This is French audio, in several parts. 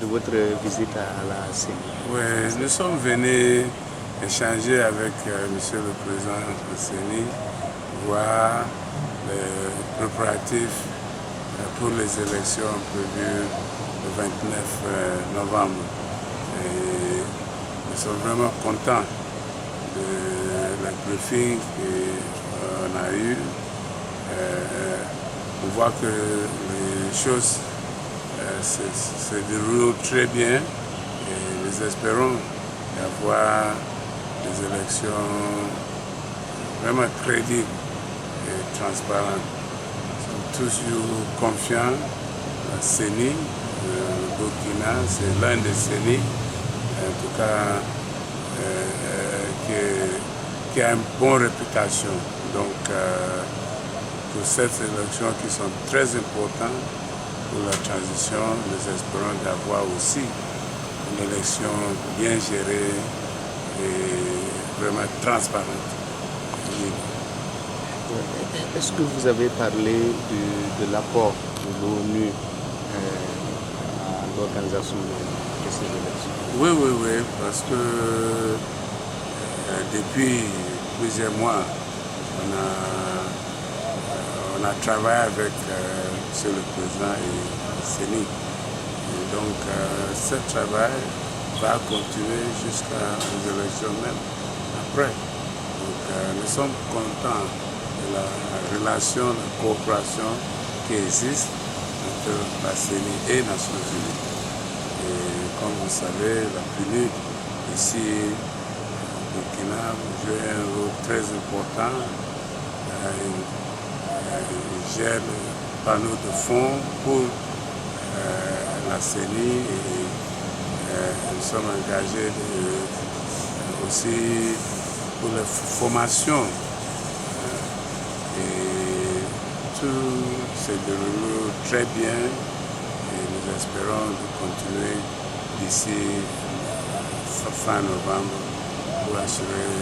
de votre visite à la CENI? Oui, nous sommes venus échanger avec Monsieur le Président de la CENI, voir les préparatifs pour les élections prévues le 29 novembre. Et nous sommes vraiment contents de la briefing qu'on a eue. On voit que les choses se déroulent très bien et nous espérons avoir des élections vraiment crédibles et transparentes. Nous sommes toujours confiants. La CENI, le Burkina, c'est l'un des CENI, en tout cas, qui a une bonne réputation. Donc, pour cette élection qui sont très importantes pour la transition, nous espérons d'avoir aussi une élection bien gérée et vraiment transparente. Est-ce que vous avez parlé de l'apport de l'ONU à l'organisation de ces élections? Oui, parce que depuis plusieurs mois, on a travaillé avec M. le Président et le CENI. Et donc, ce travail va continuer jusqu'aux élections même après. Donc, nous sommes contents de la relation, la coopération qui existe entre la CENI et les Nations Unies. Et comme vous savez, la PNUD ici au Burkina joue un rôle très important. Il gère le panneau de fonds pour la CENI et nous sommes engagés aussi pour la formation. Et tout se déroule très bien et nous espérons de continuer d'ici fin novembre pour assurer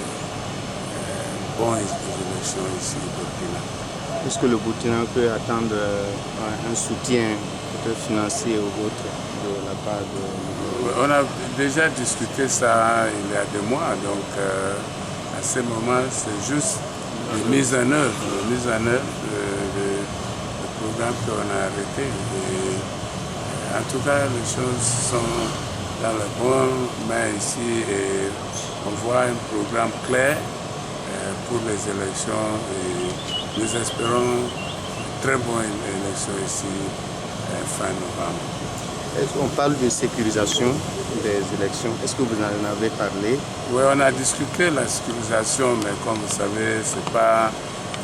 une bonne élection ici au Burkina. Est-ce que le Burkina peut attendre un soutien peut-être financier ou autre de la part de... On a déjà discuté ça il y a 2 mois, donc à ce moment c'est juste la mise en œuvre du programme qu'on a arrêté. Et, en tout cas, les choses sont dans la bonne main ici et on voit un programme clair pour les élections et nous espérons une très bonne élection ici fin novembre. On parle de sécurisation des élections. Est-ce que vous en avez parlé? Oui, on a discuté la sécurisation, mais comme vous savez, ce n'est pas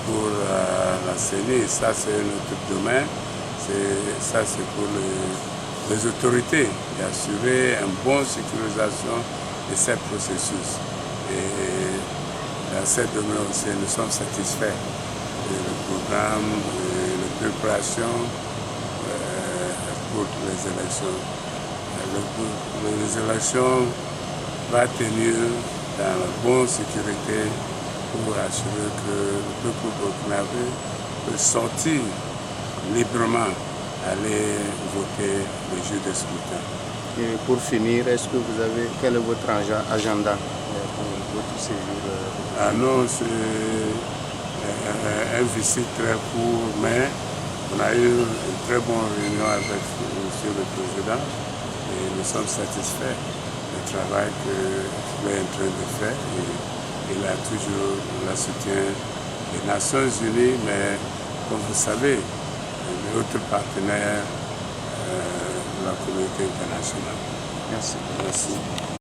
pour la CENI, ça c'est un autre domaine. Ça c'est pour les autorités d'assurer une bonne sécurisation de ce processus. Et dans ce domaine aussi, nous sommes satisfaits du programme, de la préparation pour les élections. Les élections vont tenir dans la bonne sécurité pour assurer que le peuple burkinabé peut sortir librement, aller voter le jour des scrutins. Et pour finir, quel est votre agenda pour votre séjour? Non, c'est un visite très court, mais on a eu une très bonne réunion avec M. le Président et nous sommes satisfaits du travail qu'il est en train de faire. Et il a toujours le soutien des Nations Unies, mais comme vous savez, les autres partenaires de la communauté internationale. Merci.